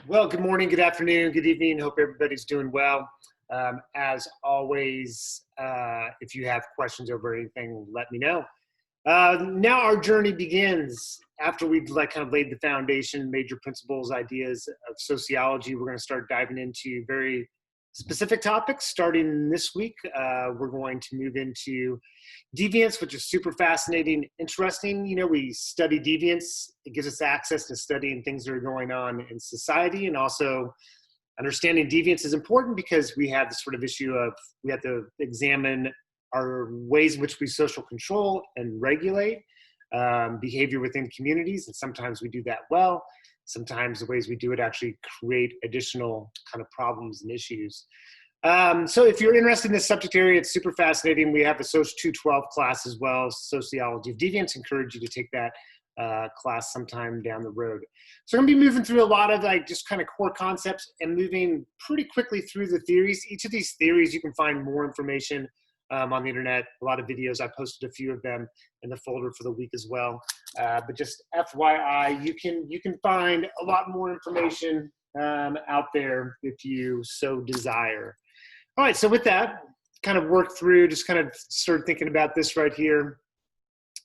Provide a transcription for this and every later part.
Well, good morning, good afternoon, good evening. Hope everybody's doing well. As always, if you have questions over anything, let me know. Now our journey begins after we've kind of laid the foundation, major principles, ideas of sociology. We're going to start diving into very specific topics. Starting this week, we're going to move into deviance, which is super fascinating, interesting. You know, we study deviance. It gives us access to studying things that are going on in society, and also understanding deviance is important because we have this sort of issue of we have to examine our ways in which we social control and regulate behavior within communities. And sometimes we do that well. Sometimes the ways we do it actually create additional kind of problems and issues. So if you're interested in this subject area, it's super fascinating. We have a Soc 212 class as well, Sociology of Deviance. Encourage you to take that class sometime down the road. So I'm going to be moving through a lot of just kind of core concepts and moving pretty quickly through the theories. Each of these theories, you can find more information on the internet, a lot of videos. I posted a few of them in the folder for the week as well. But just FYI, you can find a lot more information out there if you so desire. All right, so with that, kind of work through, just kind of start thinking about this right here.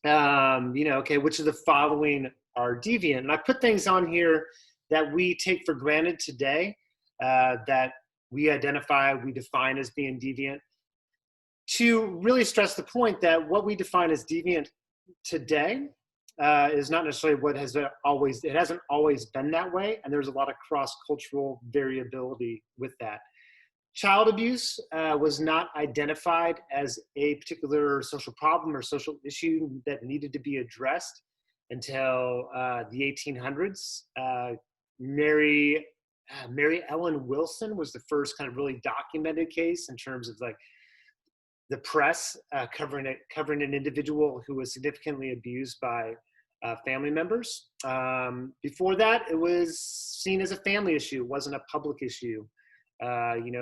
Okay, which of the following are deviant? And I put things on here that we take for granted today, that we identify, we define as being deviant, to really stress the point that what we define as deviant today is not necessarily what has always, it hasn't always been that way, and there's a lot of cross-cultural variability with that. Child abuse was not identified as a particular social problem or social issue that needed to be addressed until the 1800s. Mary Ellen Wilson was the first kind of really documented case in terms of the press covering an individual who was significantly abused by family members. Before that, it was seen as a family issue. It wasn't a public issue.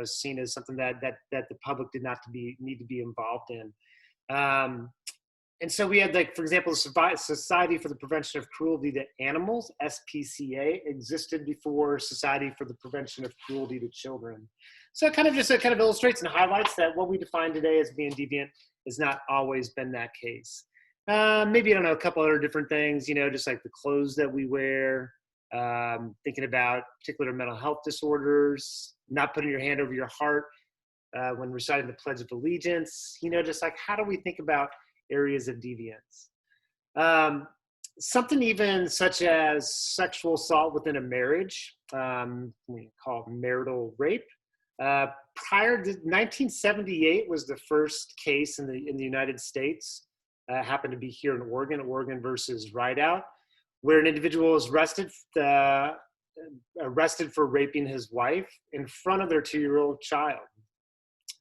Seen as something that the public did not need to be involved in. And so we had, for example, the Society for the Prevention of Cruelty to Animals, SPCA, existed before Society for the Prevention of Cruelty to Children. So it kind of illustrates and highlights that what we define today as being deviant has not always been that case. Maybe, I don't know, a couple other different things, just like the clothes that we wear, thinking about particular mental health disorders, not putting your hand over your heart when reciting the Pledge of Allegiance, just like how do we think about areas of deviance? Something even such as sexual assault within a marriage, we call it marital rape. Prior to 1978 was the first case in the United States, happened to be here in Oregon versus Rideout, where an individual was arrested for raping his wife in front of their 2-year-old child.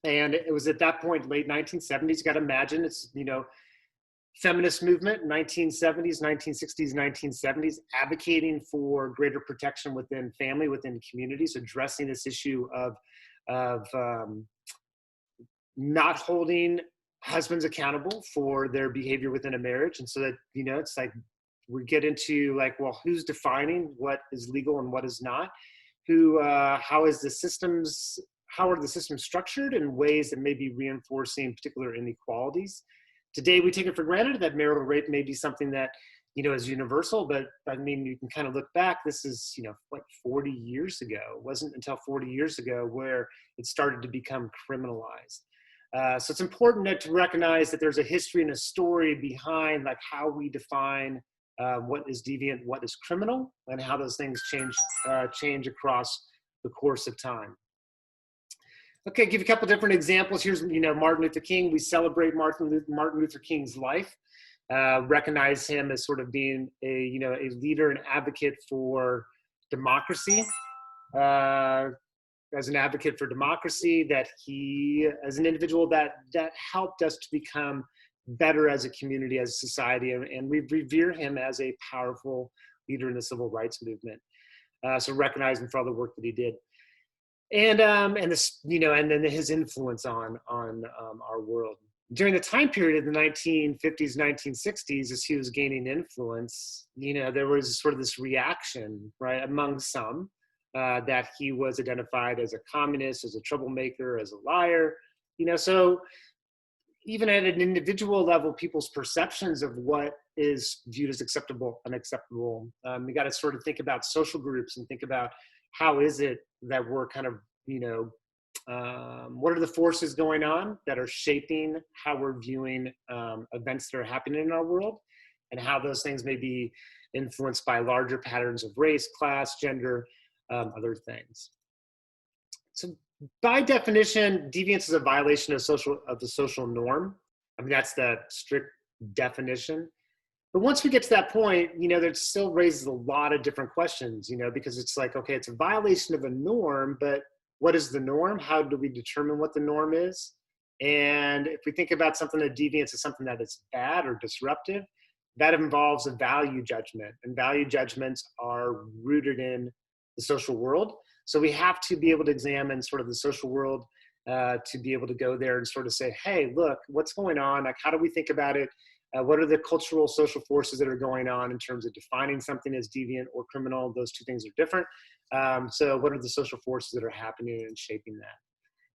And it was at that point, late 1970s, you got to imagine it's, feminist movement, 1970s, 1960s, 1970s, advocating for greater protection within family, within communities, addressing this issue of not holding husbands accountable for their behavior within a marriage. And so that, it's like, we get into well, who's defining what is legal and what is not? How are the systems structured in ways that may be reinforcing particular inequalities? Today, we take it for granted that marital rape may be something that, is universal, but I mean, you can kind of look back, this is, 40 years ago. It wasn't until 40 years ago where it started to become criminalized. So it's important to recognize that there's a history and a story behind how we define what is deviant, what is criminal, and how those things change across the course of time. Okay, give a couple different examples. Here's, Martin Luther King. We celebrate Martin Luther King's life, recognize him as sort of being a leader and advocate for democracy. As an advocate for democracy, that he, as an individual, that helped us to become better as a community, as a society, and we revere him as a powerful leader in the civil rights movement. So recognize him for all the work that he did, and this, and then his influence on our world during the time period of the 1950s, 1960s, as he was gaining influence. There was sort of this reaction, right, among some, that he was identified as a communist, as a troublemaker, as a liar. So even at an individual level, people's perceptions of what is viewed as acceptable, unacceptable. We got to sort of think about social groups and think about how is it that we're kind of, what are the forces going on that are shaping how we're viewing events that are happening in our world, and how those things may be influenced by larger patterns of race, class, gender, other things. So by definition, deviance is a violation of the social norm. I mean, that's the strict definition. But once we get to that point, that still raises a lot of different questions, because it's like, okay, it's a violation of a norm, but what is the norm? How do we determine what the norm is? And if we think about something that deviance is something that is bad or disruptive, that involves a value judgment, and value judgments are rooted in the social world. So we have to be able to examine sort of the social world to be able to go there and sort of say, hey, look, what's going on? Like, how do we think about it? What are the cultural social forces that are going on in terms of defining something as deviant or criminal? Those two things are different. So what are the social forces that are happening and shaping that?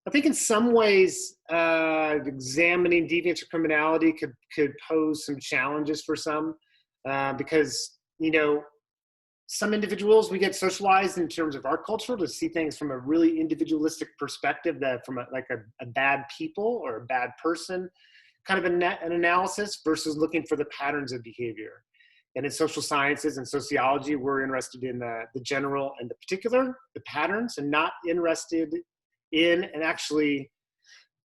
I think in some ways, examining deviance or criminality could pose some challenges for some because, some individuals, we get socialized in terms of our culture to see things from a really individualistic perspective, that from a bad people or a bad person kind of an analysis versus looking for the patterns of behavior. And in social sciences and sociology, we're interested in the general and the particular, the patterns, and not interested in and actually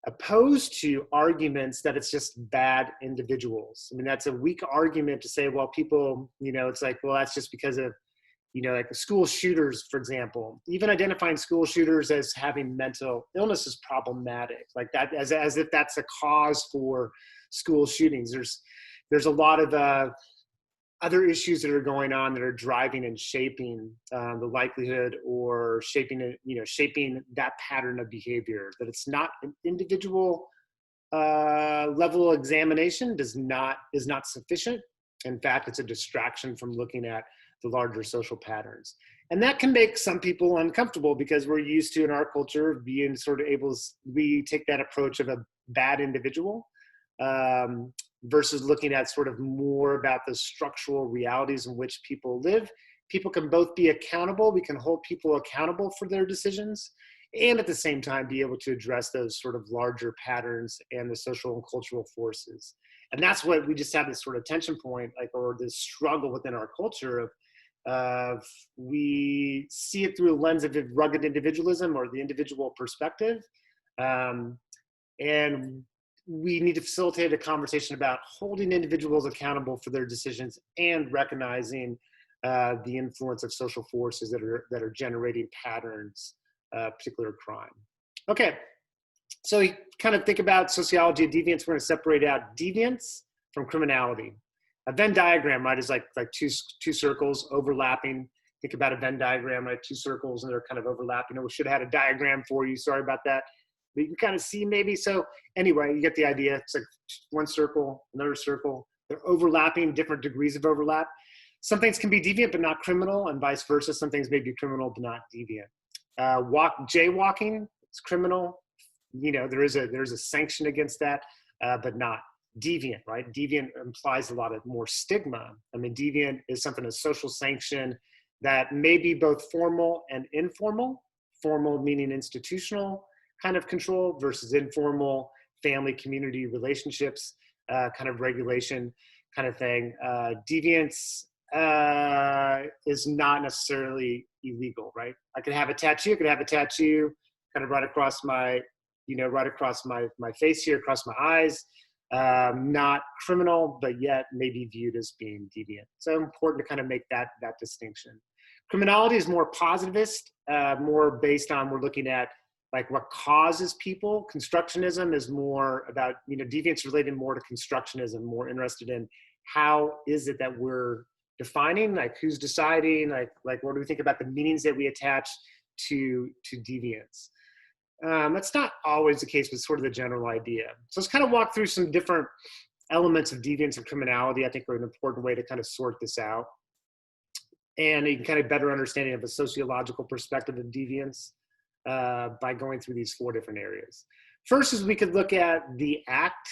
opposed to arguments that it's just bad individuals. I mean, that's a weak argument to say, well, people, it's like, well, that's just because of, like school shooters, for example. Even identifying school shooters as having mental illness is problematic, like that, as if that's a cause for school shootings. There's a lot of other issues that are going on that are driving and shaping the likelihood or shaping that pattern of behavior. That it's not an individual level examination is not sufficient. In fact, it's a distraction from looking at the larger social patterns. And that can make some people uncomfortable because we're used to, in our culture, being sort of we take that approach of a bad individual versus looking at sort of more about the structural realities in which people live. People can both be accountable. We can hold people accountable for their decisions, and at the same time be able to address those sort of larger patterns and the social and cultural forces. And that's what we just have, this sort of tension point, or this struggle within our culture of we see it through a lens of rugged individualism or the individual perspective. And we need to facilitate a conversation about holding individuals accountable for their decisions and recognizing the influence of social forces that are generating patterns, particular crime. Okay, so you kind of think about sociology of deviance. We're going to separate out deviance from criminality. A Venn diagram, right, is like two circles overlapping. Think about a Venn diagram, right? Two circles and they're kind of overlapping. We should have had a diagram for you. Sorry about that. But you can kind of see maybe. So anyway, you get the idea. It's like one circle, another circle. They're overlapping, different degrees of overlap. Some things can be deviant but not criminal, and vice versa. Some things may be criminal but not deviant. Jaywalking is criminal. There is a sanction against that, but not deviant, right? Deviant implies a lot of more stigma. I mean, deviant is something, a social sanction that may be both formal and informal. Formal meaning institutional kind of control versus informal family, community relationships, kind of regulation kind of thing. Deviance is not necessarily illegal, right? I could have a tattoo, kind of right across my face here, across my eyes. Not criminal, but yet maybe viewed as being deviant. So important to kind of make that distinction. Criminality is more positivist, more based on, we're looking at like what causes people. Constructionism is more about, deviance related more to constructionism, more interested in how is it that we're defining, like who's deciding, like what do we think about the meanings that we attach to deviance. That's not always the case, but sort of the general idea. So let's kind of walk through some different elements of deviance and criminality. I think are an important way to kind of sort this out. and a kind of better understanding of a sociological perspective of deviance by going through these 4 different areas. First is we could look at the act.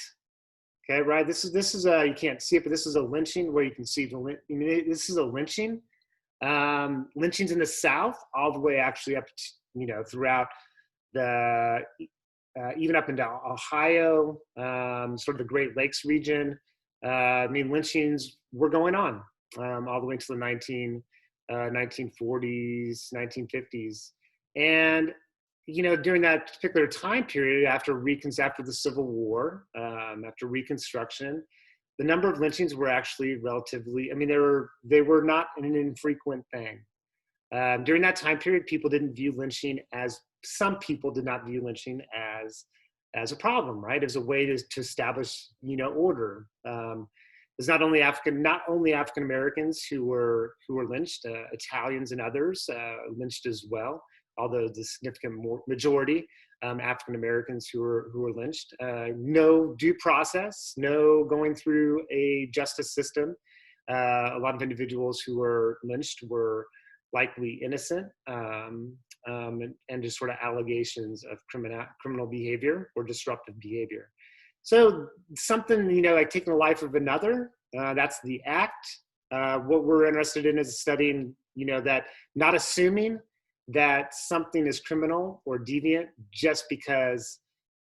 Okay, right. This is a, you can't see it, but this is a lynching where you can see this is a lynching. Lynchings in the South, all the way actually up to, throughout the even up into Ohio, sort of the Great Lakes region. Lynchings were going on all the way to the 1940s, 1950s. And, during that particular time period, after the Civil War, after Reconstruction, the number of lynchings were actually relatively, they were not an infrequent thing. During that time period, people didn't view lynching as, some people did not view lynching as a problem, right? As a way to establish, order. There's not only African Americans who were lynched, Italians and others lynched as well, although the significant majority African Americans who were lynched. No due process, no going through a justice system. A lot of individuals who were lynched were likely innocent, and just sort of allegations of criminal behavior or disruptive behavior. So something, like taking the life of another, that's the act. What we're interested in is studying, that not assuming that something is criminal or deviant just because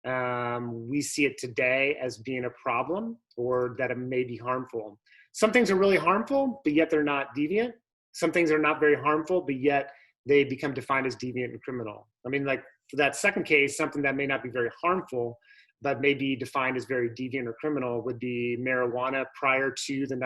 we see it today as being a problem or that it may be harmful. Some things are really harmful, but yet they're not deviant. Some things are not very harmful, but yet they become defined as deviant and criminal. Like for that second case, something that may not be very harmful, but may be defined as very deviant or criminal would be marijuana prior to the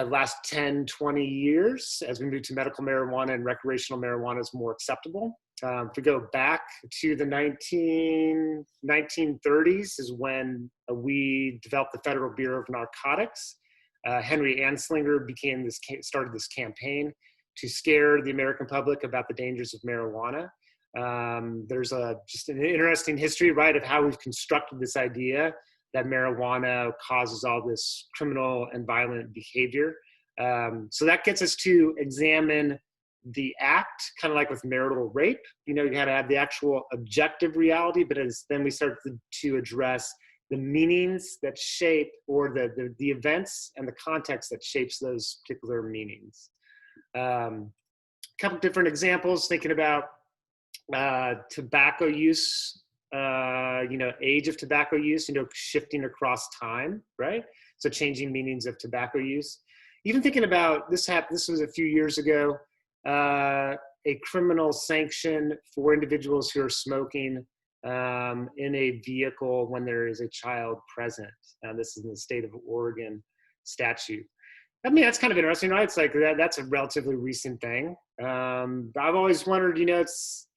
last 10, 20 years. As we move to medical marijuana and recreational marijuana is more acceptable. If we go back to the 1930s is when we developed the Federal Bureau of Narcotics. Henry Anslinger started this campaign to scare the American public about the dangers of marijuana. There's just an interesting history, right, of how we've constructed this idea that marijuana causes all this criminal and violent behavior. So that gets us to examine the act, kind of like with marital rape. You gotta have the actual objective reality, but then we start to address the meanings that shape, or the events and the context that shapes those particular meanings. A couple different examples, thinking about tobacco use, age of tobacco use, shifting across time, right? So changing meanings of tobacco use. Even thinking about this was a few years ago, a criminal sanction for individuals who are smoking in a vehicle when there is a child present. This is in the state of Oregon statute. That's kind of interesting, right? It's like that's a relatively recent thing. I've always wondered, it's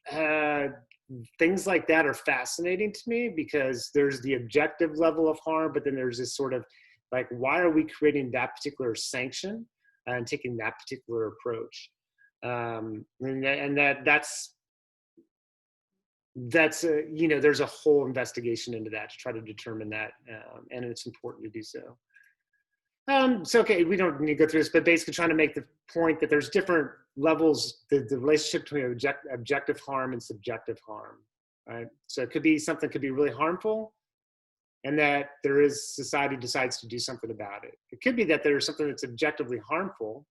things like that are fascinating to me because there's the objective level of harm, but then there's this sort of like, why are we creating that particular sanction and taking that particular approach? That's there's a whole investigation into that to try to determine that, and it's important to do so. So, okay, we don't need to go through this, but basically trying to make the point that there's different levels, the relationship between objective harm and subjective harm, right? So it could be something could be really harmful, and that society decides to do something about it. It could be that there's something that's objectively harmful,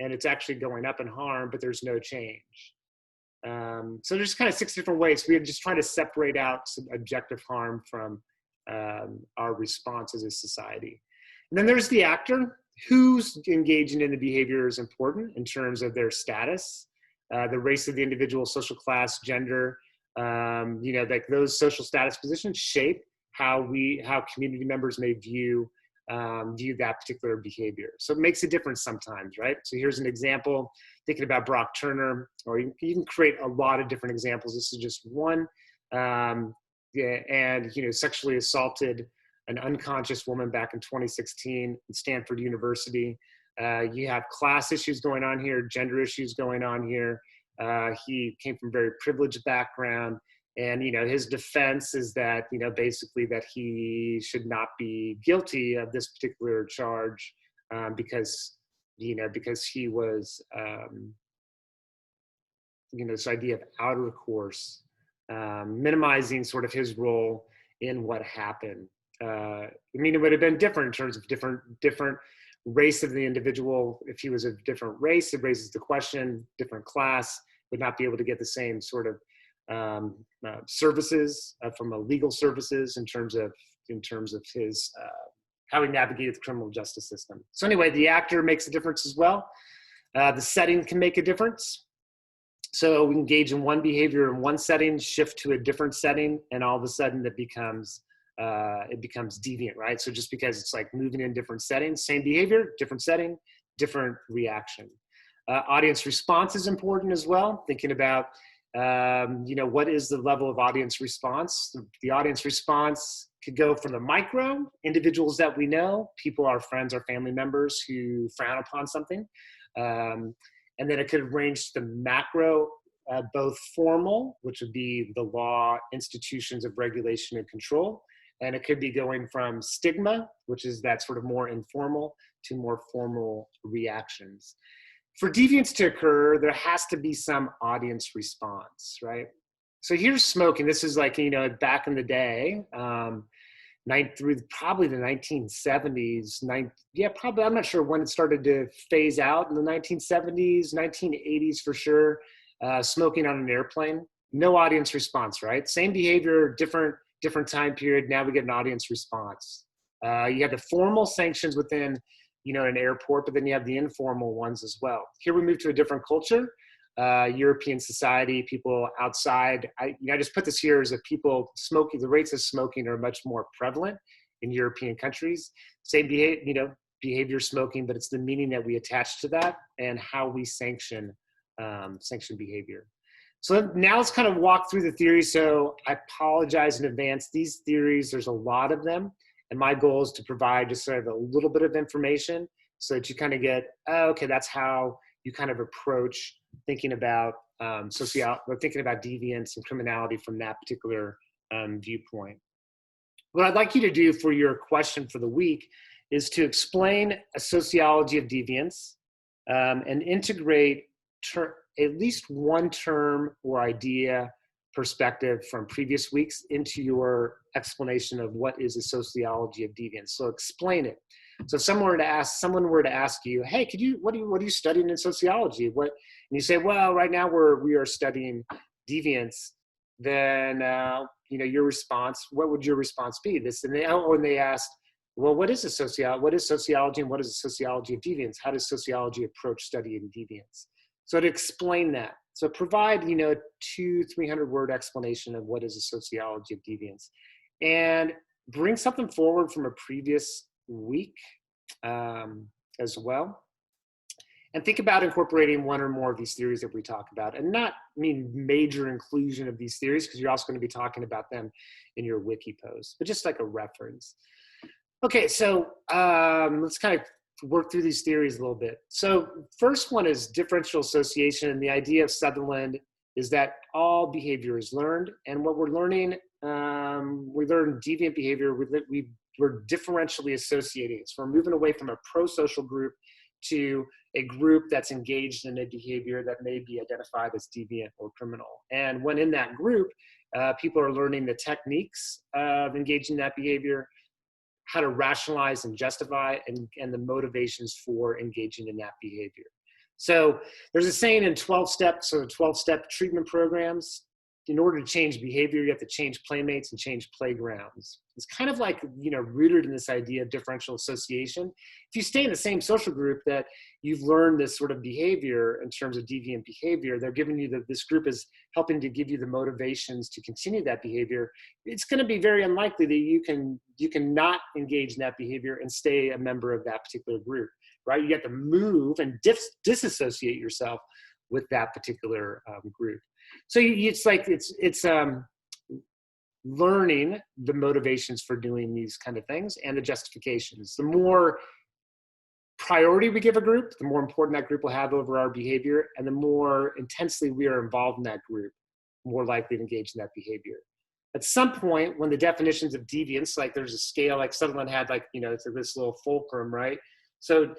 and it's actually going up in harm, but there's no change. So there's kind of 6 different ways. We're just trying to separate out some objective harm from our response as a society. And then there's the actor. Who's engaging in the behavior is important in terms of their status, the race of the individual, social class, gender. Like those social status positions shape how community members may view that particular behavior. So it makes a difference sometimes, right? So here's an example, thinking about Brock Turner, or you can create a lot of different examples. This is just one. Sexually assaulted an unconscious woman back in 2016 at Stanford University. You have class issues going on here, gender issues going on here. He came from a very privileged background. And, his defense is that, basically that he should not be guilty of this particular charge because because he was, this idea of outer course, minimizing sort of his role in what happened. It would have been different in terms of different race of the individual. If he was a different race, it raises the question, different class, would not be able to get the same sort of services from a legal services in terms of his how he navigated the criminal justice system. So anyway, the actor makes a difference as well. The setting can make a difference. So we engage in one behavior in one setting, shift to a different setting, and all of a sudden it becomes deviant, right? So just because it's like moving in different settings, same behavior, different setting, different reaction. Audience response is important as well. Thinking about, what is the level of audience response? The audience response could go from the micro, individuals that we know, people, our friends, our family members who frown upon something. And then it could range to the macro, both formal, which would be the law, institutions of regulation and control. And it could be going from stigma, which is that sort of more informal, to more formal reactions. For deviance to occur, there has to be some audience response, right? So here's smoking. This is like, back in the day, through probably the 1970s, probably, I'm not sure when it started to phase out, in the 1970s, 1980s for sure, smoking on an airplane, no audience response, right? Same behavior, different time period, now we get an audience response. You have the formal sanctions within, an airport, but then you have the informal ones as well. Here we move to a different culture, European society, people outside. I just put this here as that people smoking, the rates of smoking are much more prevalent in European countries. Same behavior smoking, but it's the meaning that we attach to that and how we sanction behavior. So now let's kind of walk through the theories. So I apologize in advance. These theories, there's a lot of them. And my goal is to provide just sort of a little bit of information so that you kind of get, okay, that's how you kind of approach thinking about thinking about deviance and criminality from that particular viewpoint. What I'd like you to do for your question for the week is to explain a sociology of deviance and integrate at least one term or idea perspective from previous weeks into your explanation of what is a sociology of deviance. So explain it. So if someone were to ask you, hey, what are you studying in sociology? And you say, well, right now we are studying deviance. Then your response, what would your response be? When they asked, well, what is sociology and what is a sociology of deviance? How does sociology approach studying deviance? So to explain that, so provide 200-300 word explanation of what is a sociology of deviance, and bring something forward from a previous week as well, and think about incorporating one or more of these theories that we talk about, and not major inclusion of these theories because you're also going to be talking about them in your wiki post, but just like a reference. Okay, so let's kind of work through these theories a little bit. So first one is differential association. And the idea of Sutherland is that all behavior is learned. And what we're learning, we learn deviant behavior, we're differentially associating. So we're moving away from a pro-social group to a group that's engaged in a behavior that may be identified as deviant or criminal. And when in that group, people are learning the techniques of engaging in that behavior, how to rationalize and justify, and the motivations for engaging in that behavior. So there's a saying in 12-step treatment programs, in order to change behavior, you have to change playmates and change playgrounds. It's kind of like, rooted in this idea of differential association. If you stay in the same social group that you've learned this sort of behavior in terms of deviant behavior, they're giving you this group is helping to give you the motivations to continue that behavior. It's going to be very unlikely that you can not engage in that behavior and stay a member of that particular group, right? You have to move and disassociate yourself with that particular group. So it's learning the motivations for doing these kind of things and the justifications. The more priority we give a group, the more important that group will have over our behavior, and the more intensely we are involved in that group, more likely to engage in that behavior. At some point, when the definitions of deviance, like there's a scale, like Sutherland had, it's this little fulcrum, right? So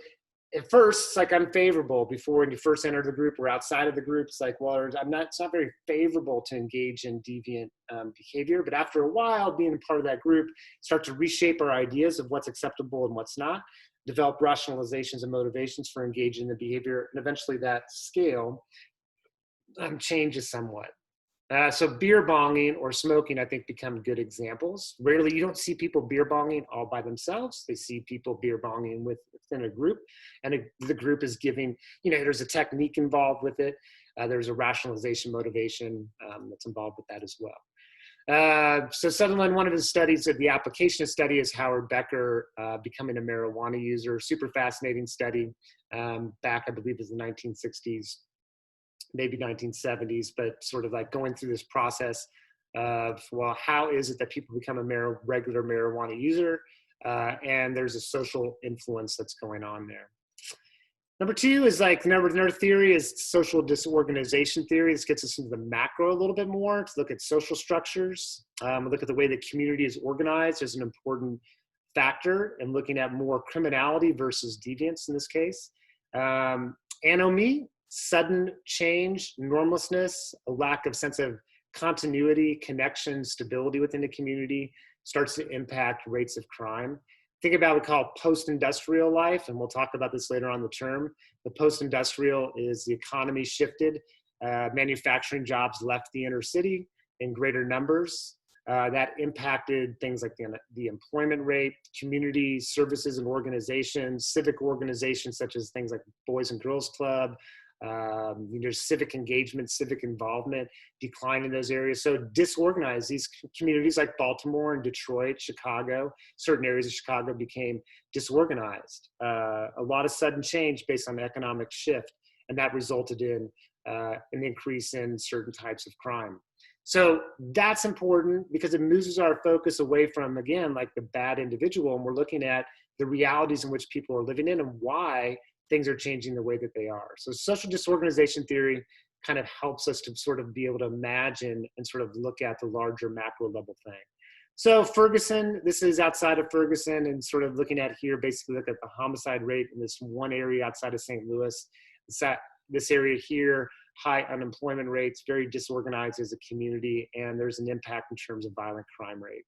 at first, it's like unfavorable before when you first enter the group or outside of the group. It's like, well, it's not very favorable to engage in deviant behavior. But after a while, being a part of that group, start to reshape our ideas of what's acceptable and what's not, develop rationalizations and motivations for engaging in the behavior, and eventually that scale changes somewhat. So beer bonging or smoking, I think, become good examples. Rarely, you don't see people beer bonging all by themselves. They see people beer bonging within a group, and the group is giving, there's a technique involved with it. There's a rationalization motivation that's involved with that as well. So Sutherland, one of his studies, the application study is Howard Becker becoming a marijuana user. Super fascinating study back, I believe, is the 1960s. Maybe 1970s, but sort of like going through this process of, well, how is it that people become a regular marijuana user? And there's a social influence that's going on there. Number two is like, another theory is social disorganization theory. This gets us into the macro a little bit more, to look at social structures, look at the way the community is organized as an important factor, and looking at more criminality versus deviance in this case. Anomie, sudden change, normlessness, a lack of sense of continuity, connection, stability within the community starts to impact rates of crime. Think about what we call post-industrial life, and we'll talk about this later on the term. The post-industrial is the economy shifted, manufacturing jobs left the inner city in greater numbers. That impacted things like the employment rate, community services and organizations, civic organizations such as things like Boys and Girls Club, civic engagement, civic involvement decline in those areas. So disorganized, these communities like Baltimore and Detroit, Chicago, certain areas of Chicago became disorganized. A lot of sudden change based on economic shift, and that resulted in an increase in certain types of crime. So that's important because it moves our focus away from, again, like the bad individual, and we're looking at the realities in which people are living in and why things are changing the way that they are. So social disorganization theory kind of helps us to sort of be able to imagine and sort of look at the larger macro level thing. So Ferguson, this is outside of Ferguson, and sort of looking at here, basically look at the homicide rate in this one area outside of St. Louis. This area here, high unemployment rates, very disorganized as a community, and there's an impact in terms of violent crime rate.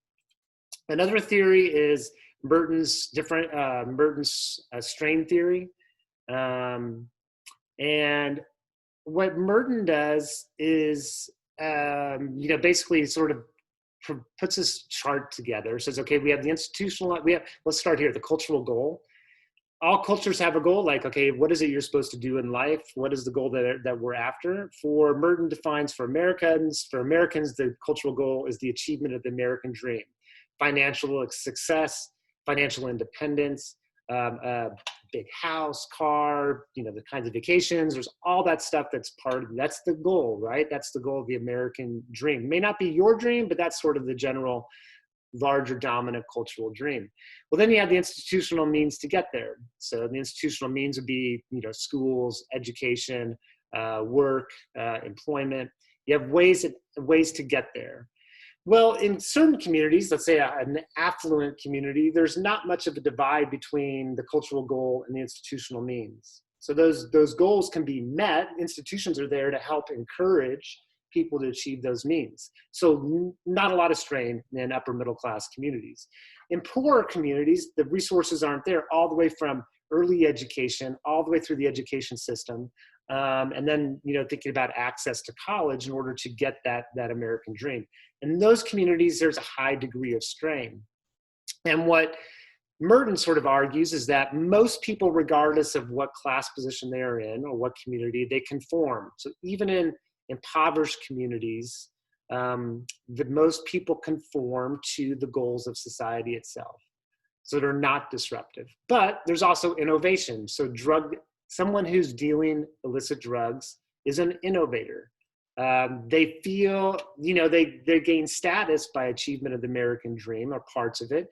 Another theory is Merton's strain theory. And what Merton does is, basically sort of puts this chart together, says, okay, we have the institutional, let's start here, the cultural goal. All cultures have a goal, like, okay, what is it you're supposed to do in life? What is the goal that we're after? For Merton defines for Americans, the cultural goal is the achievement of the American dream. Financial success, financial independence, big house, car, the kinds of vacations, there's all that stuff that's that's the goal, right? That's the goal of the American dream. It may not be your dream, but that's sort of the general, larger, dominant cultural dream. Well, then you have the institutional means to get there. So the institutional means would be, schools, education, work, employment. You have ways to get there. Well, in certain communities, let's say an affluent community, there's not much of a divide between the cultural goal and the institutional means. So those goals can be met. Institutions are there to help encourage people to achieve those means. So not a lot of strain in upper middle class communities. In poorer communities, the resources aren't there, all the way from early education, all the way through the education system. And then, thinking about access to college in order to get that American dream. In those communities, there's a high degree of strain. And what Merton sort of argues is that most people, regardless of what class position they're in or what community, they conform. So even in impoverished communities, most people conform to the goals of society itself. So they're not disruptive. But there's also innovation. So someone who's dealing illicit drugs is an innovator. They feel, they gain status by achievement of the American dream or parts of it,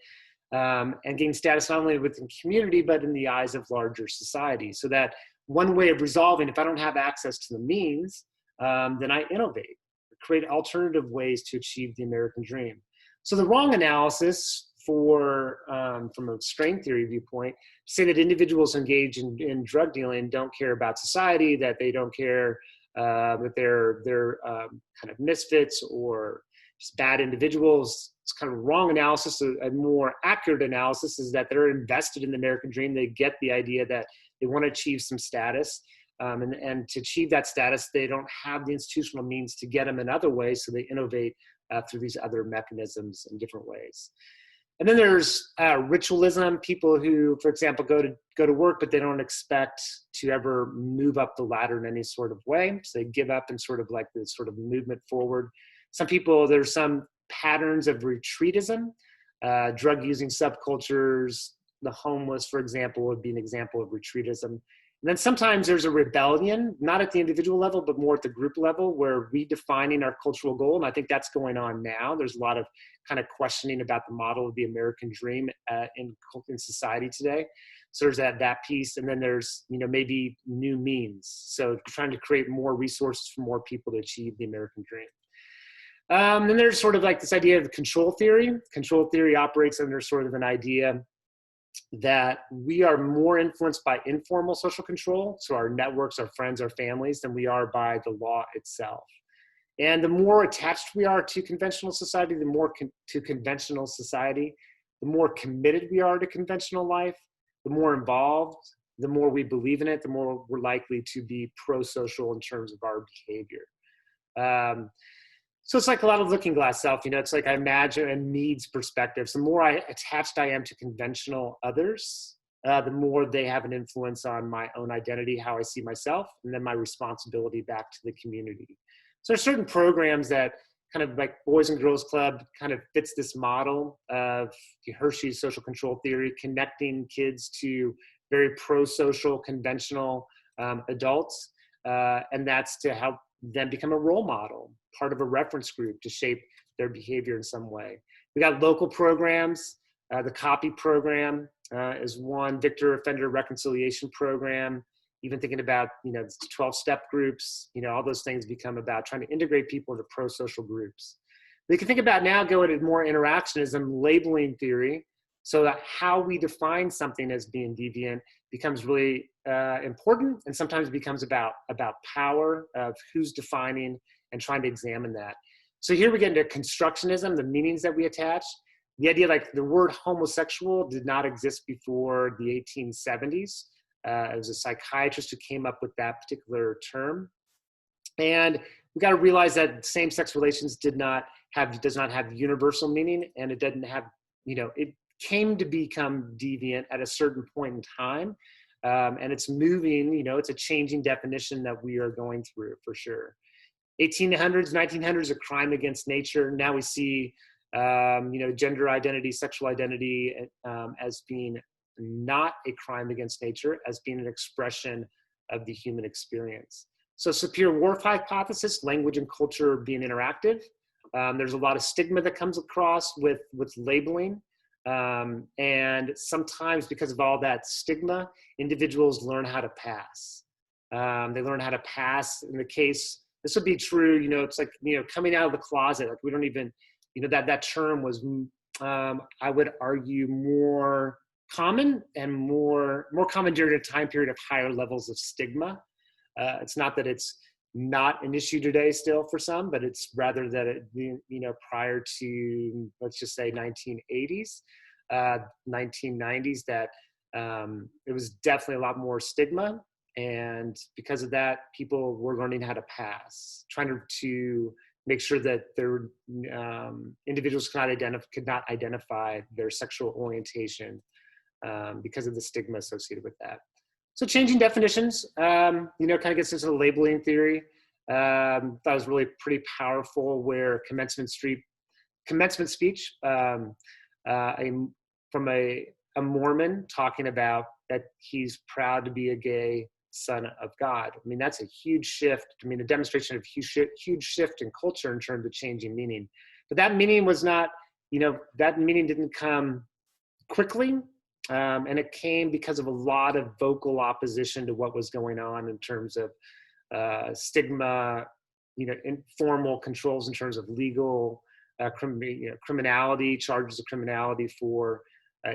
and gain status not only within community, but in the eyes of larger society. So that one way of resolving, if I don't have access to the means, then I innovate, create alternative ways to achieve the American dream. So the wrong analysis from a strain theory viewpoint, say that individuals engaged in drug dealing don't care about society, that they don't care, that they're kind of misfits or just bad individuals. It's kind of wrong analysis. A more accurate analysis is that they're invested in the American dream. They get the idea that they want to achieve some status. And to achieve that status, they don't have the institutional means to get them in other ways, so they innovate through these other mechanisms in different ways. And then there's ritualism, people who, for example, go to work, but they don't expect to ever move up the ladder in any sort of way. So they give up and sort of like this sort of movement forward. Some people, there's some patterns of retreatism, drug-using subcultures. The homeless, for example, would be an example of retreatism. And then sometimes there's a rebellion, not at the individual level, but more at the group level, where redefining our cultural goal. And I think that's going on now. There's a lot of kind of questioning about the model of the American dream in society today. So there's that piece. And then there's, maybe new means. So trying to create more resources for more people to achieve the American dream. Then there's sort of like this idea of control theory. Control theory operates under sort of an idea that we are more influenced by informal social control, so our networks, our friends, our families, than we are by the law itself. And the more attached we are to conventional society, the more the more committed we are to conventional life, the more involved, the more we believe in it, the more we're likely to be pro-social in terms of our behavior. So it's like a lot of looking glass self, it's like I imagine a needs perspective. So the more attached I am to conventional others, the more they have an influence on my own identity, how I see myself, and then my responsibility back to the community. So there's certain programs that kind of like Boys and Girls Club kind of fits this model of Hershey's social control theory, connecting kids to very pro-social, conventional adults. And that's to help them become a role model, part of a reference group to shape their behavior in some way. We got local programs. The COPY program is one, Victor Offender Reconciliation program. Even thinking about, 12-step groups, all those things become about trying to integrate people into pro-social groups. We can think about now going to more interactionism, labeling theory, so that how we define something as being deviant becomes really important, and sometimes becomes about power of who's defining and trying to examine that. So here we get into constructionism, the meanings that we attach. The idea like the word homosexual did not exist before the 1870s. It was a psychiatrist who came up with that particular term. And we got to realize that same-sex relations does not have universal meaning, and it doesn't have, it came to become deviant at a certain point in time. And it's moving, it's a changing definition that we are going through for sure. 1800s, 1900s, a crime against nature. Now we see, gender identity, sexual identity as being not a crime against nature, as being an expression of the human experience. So Sapir-Whorf hypothesis, language and culture being interactive. There's a lot of stigma that comes across with labeling. And sometimes because of all that stigma, individuals learn how to pass. They learn how to pass. In the case, this would be true, it's like, coming out of the closet, like we don't even, that term was, I would argue, more common and more common during a time period of higher levels of stigma. It's not that it's not an issue today still for some, but it's rather that it, prior to, let's just say 1980s, 1990s, that it was definitely a lot more stigma. And because of that, people were learning how to pass, trying to make sure that their individuals could not identify their orientation because of the stigma associated with that. So changing definitions, kind of gets into the labeling theory. That was really pretty powerful, where commencement speech from a Mormon talking about that he's proud to be a gay son of God. I mean, that's a huge shift. I mean, a demonstration of huge shift in culture in terms of changing meaning. But that meaning was not, that meaning didn't come quickly. And it came because of a lot of vocal opposition to what was going on in terms of stigma, informal controls in terms of legal criminality, charges of criminality for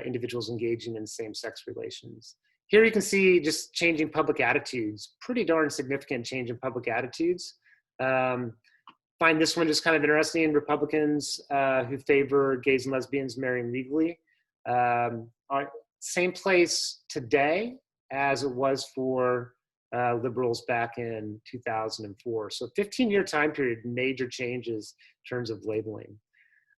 individuals engaging in same-sex relations. Here you can see just changing public attitudes, pretty darn significant change in public attitudes. Find this one just kind of interesting. Republicans who favor gays and lesbians marrying legally are same place today as it was for liberals back in 2004. So 15-year time period, major changes in terms of labeling.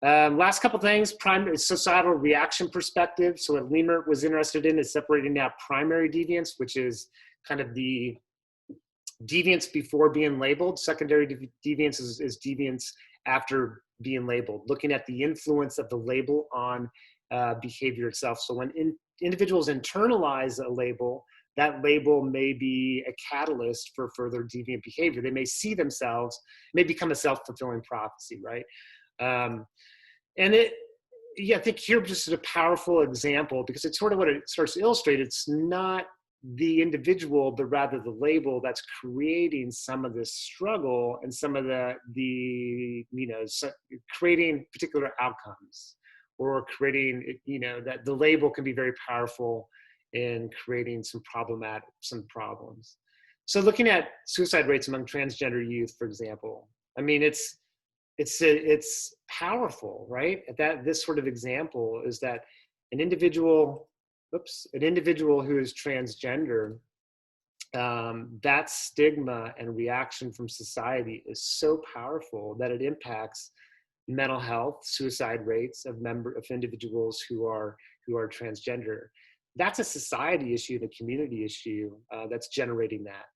Last couple things, primary societal reaction perspective. So what Leimert was interested in is separating out primary deviance, which is kind of the deviance before being labeled. Secondary deviance is deviance after being labeled, looking at the influence of the label on behavior itself. So when individuals internalize a label, that label may be a catalyst for further deviant behavior. They may see themselves, may become a self-fulfilling prophecy, right? I think here just is a powerful example because it's sort of what it starts to illustrate. It's not the individual, but rather the label that's creating some of this struggle and some of creating particular outcomes, or creating, that the label can be very powerful in creating some problems. So looking at suicide rates among transgender youth, for example, I mean, it's powerful, right? This sort of example is that an individual who is transgender, that stigma and reaction from society is so powerful that it impacts mental health, suicide rates of individuals who are transgender. That's a society issue, the community issue that's generating that.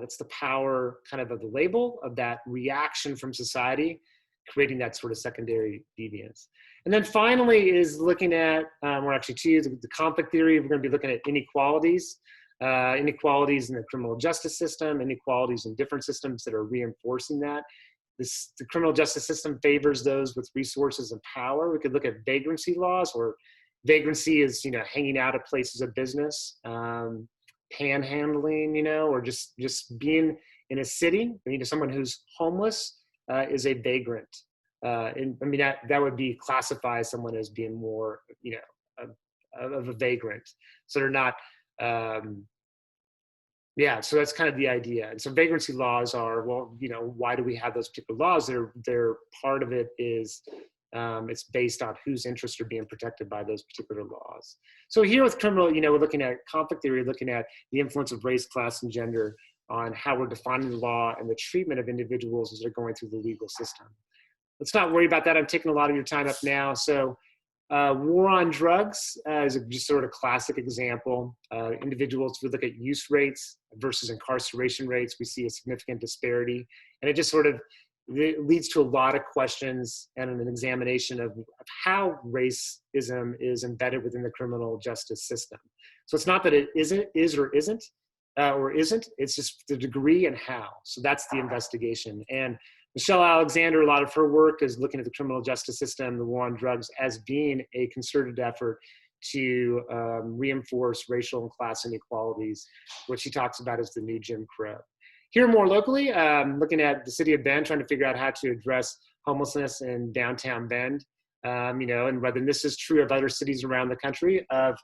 That's the power kind of the label, of that reaction from society, creating that sort of secondary deviance. And then finally is looking at, or actually two, the conflict theory. We're going to be looking at inequalities in the criminal justice system, inequalities in different systems that are reinforcing that. The criminal justice system favors those with resources and power. We could look at vagrancy laws, where vagrancy is, hanging out at places of business, panhandling, or just being in a city. Someone who's homeless is a vagrant. That would be classified as someone as being more, of a vagrant. So they're not, so that's kind of the idea. And so vagrancy laws are, why do we have those particular laws? They're part of it is, it's based on whose interests are being protected by those particular laws. So here with criminal, we're looking at conflict theory, looking at the influence of race, class, and gender on how we're defining the law and the treatment of individuals as they're going through the legal system. Let's not worry about that. I'm taking a lot of your time up now. So war on drugs is just sort of classic example. Individuals, we look at use rates versus incarceration rates, we see a significant disparity. And it just sort of leads to a lot of questions and an examination of how racism is embedded within the criminal justice system. So it's not that it is or isn't, it's just the degree and how. So that's the investigation. And Michelle Alexander, a lot of her work is looking at the criminal justice system, the war on drugs, as being a concerted effort to reinforce racial and class inequalities. What she talks about is the new Jim Crow. Here more locally, looking at the city of Bend, trying to figure out how to address homelessness in downtown Bend, and whether this is true of other cities around the country, of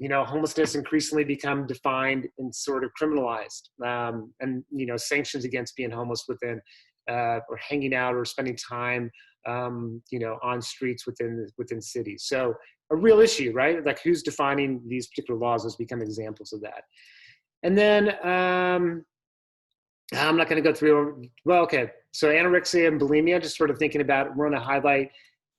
homelessness increasingly become defined and sort of criminalized, and sanctions against being homeless within or hanging out or spending time on streets within cities. So a real issue, right? Like, who's defining these particular laws has become examples of that. And then I'm not going to go through, so anorexia and bulimia, just sort of thinking about, we're going to highlight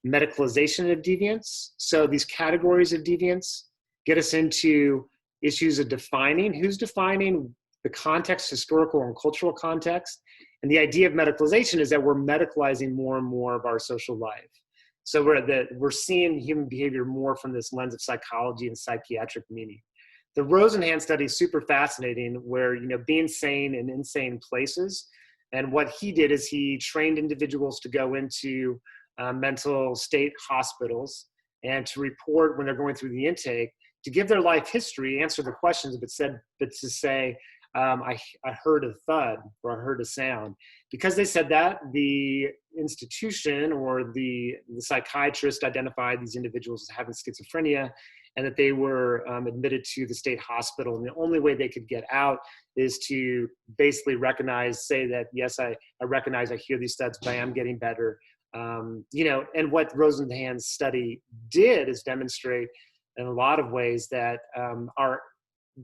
medicalisation of deviance. So these categories of deviance get us into issues of defining, who's defining the context, historical and cultural context. And the idea of medicalisation is that we're medicalizing more and more of our social life. So we're seeing human behavior more from this lens of psychology and psychiatric meaning. The Rosenhan study is super fascinating, where, being sane in insane places. And what he did is he trained individuals to go into mental state hospitals and to report when they're going through the intake, to give their life history, answer the questions, but to say, I heard a thud or I heard a sound. Because they said that, the institution or the psychiatrist identified these individuals as having schizophrenia, and that they were admitted to the state hospital. And the only way they could get out is to basically say that, yes, I recognize, I hear these thuds, but I am getting better. And what Rosenhan's study did is demonstrate in a lot of ways that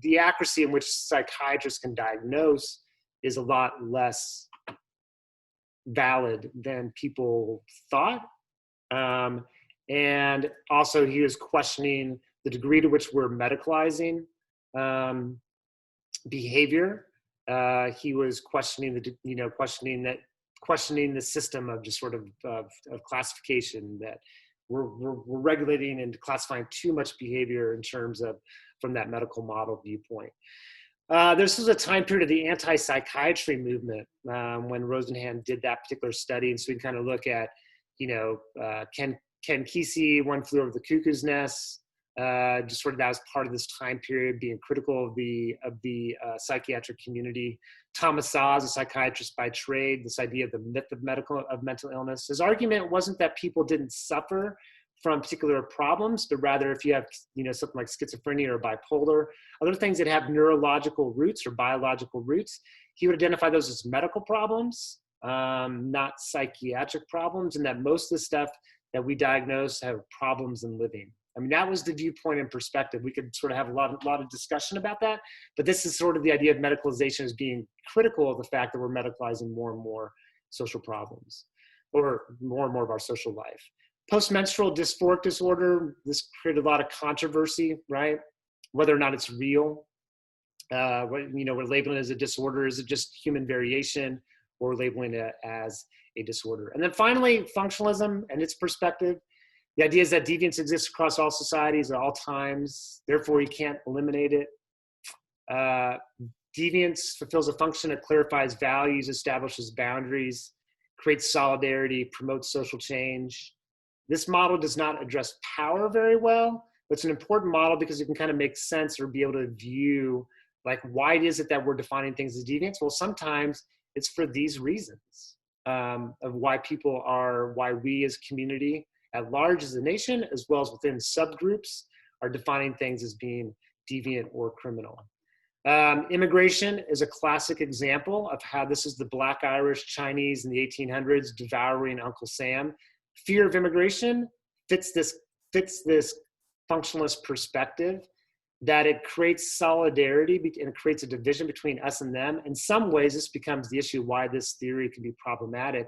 the accuracy in which psychiatrists can diagnose is a lot less valid than people thought. And also he was questioning the degree to which we're medicalizing behavior. He was questioning the system of just sort of classification, that we're regulating and classifying too much behavior in terms of from that medical model viewpoint. This was a time period of the antipsychiatry movement when Rosenhan did that particular study. And so we kind of look at, Ken Kesey, One Flew Over the Cuckoo's Nest, just sort of that was part of this time period, being critical of the psychiatric community. Thomas Szasz, a psychiatrist by trade, this idea of the myth of mental illness. His argument wasn't that people didn't suffer from particular problems, but rather if you have something like schizophrenia or bipolar, other things that have neurological roots or biological roots, he would identify those as medical problems, not psychiatric problems, and that most of the stuff that we diagnose have problems in living. I mean, that was the viewpoint and perspective. We could sort of have a lot of discussion about that, but this is sort of the idea of medicalization as being critical of the fact that we're medicalizing more and more social problems, or more and more of our social life. Postmenstrual dysphoric disorder, this created a lot of controversy, right? Whether or not it's real. We're labeling it as a disorder. Is it just human variation, or labeling it as a disorder? And then finally, functionalism and its perspective. The idea is that deviance exists across all societies at all times, therefore you can't eliminate it. Deviance fulfills a function that clarifies values, establishes boundaries, creates solidarity, promotes social change. This model does not address power very well, but it's an important model because it can kind of make sense or be able to view, like, why is it that we're defining things as deviance? Well, sometimes it's for these reasons of why we as community at large as a nation, as well as within subgroups, are defining things as being deviant or criminal. Immigration is a classic example of how this is the Black Irish Chinese in the 1800s devouring Uncle Sam. Fear of immigration fits this functionalist perspective, that it creates solidarity and it creates a division between us and them. In some ways, this becomes the issue why this theory can be problematic,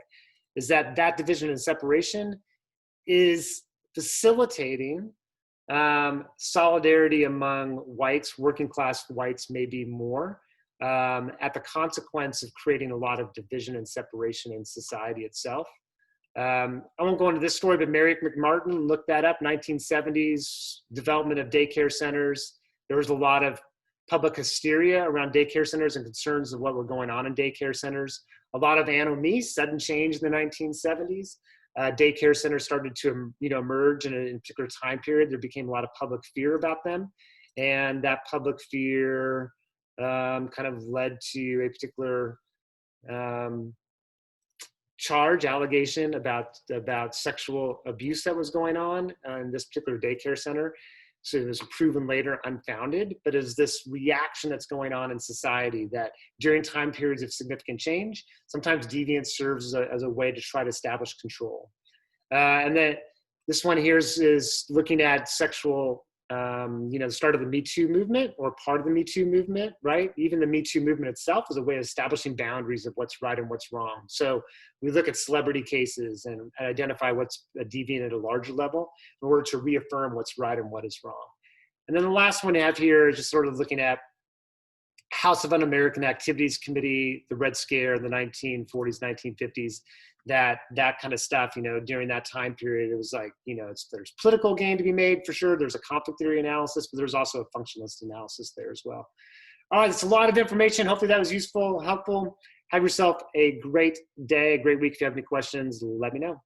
is that division and separation is facilitating solidarity among whites, working class whites maybe more, at the consequence of creating a lot of division and separation in society itself. I won't go into this story, but Merrick McMartin, looked that up, 1970s, development of daycare centers. There was a lot of public hysteria around daycare centers and concerns of what were going on in daycare centers. A lot of anomie, sudden change in the 1970s. Daycare centers started to emerge in a particular time period. There became a lot of public fear about them. And that public fear kind of led to a particular allegation about sexual abuse that was going on in this particular daycare center. So it was proven later unfounded, but it is this reaction that's going on in society that during time periods of significant change, sometimes deviance serves as a way to try to establish control. And then this one here is looking at sexual, the start of the Me Too movement, or part of the Me Too movement, right? Even the Me Too movement itself is a way of establishing boundaries of what's right and what's wrong. So we look at celebrity cases and identify what's deviant at a larger level in order to reaffirm what's right and what is wrong. And then the last one I have here is just sort of looking at House of Un-American Activities Committee, the Red Scare in the 1940s, 1950s, that kind of stuff, during that time period, it was like, there's political gain to be made for sure. There's a conflict theory analysis, but there's also a functionalist analysis there as well. All right, it's a lot of information. Hopefully that was useful, helpful. Have yourself a great day, a great week. If you have any questions, let me know.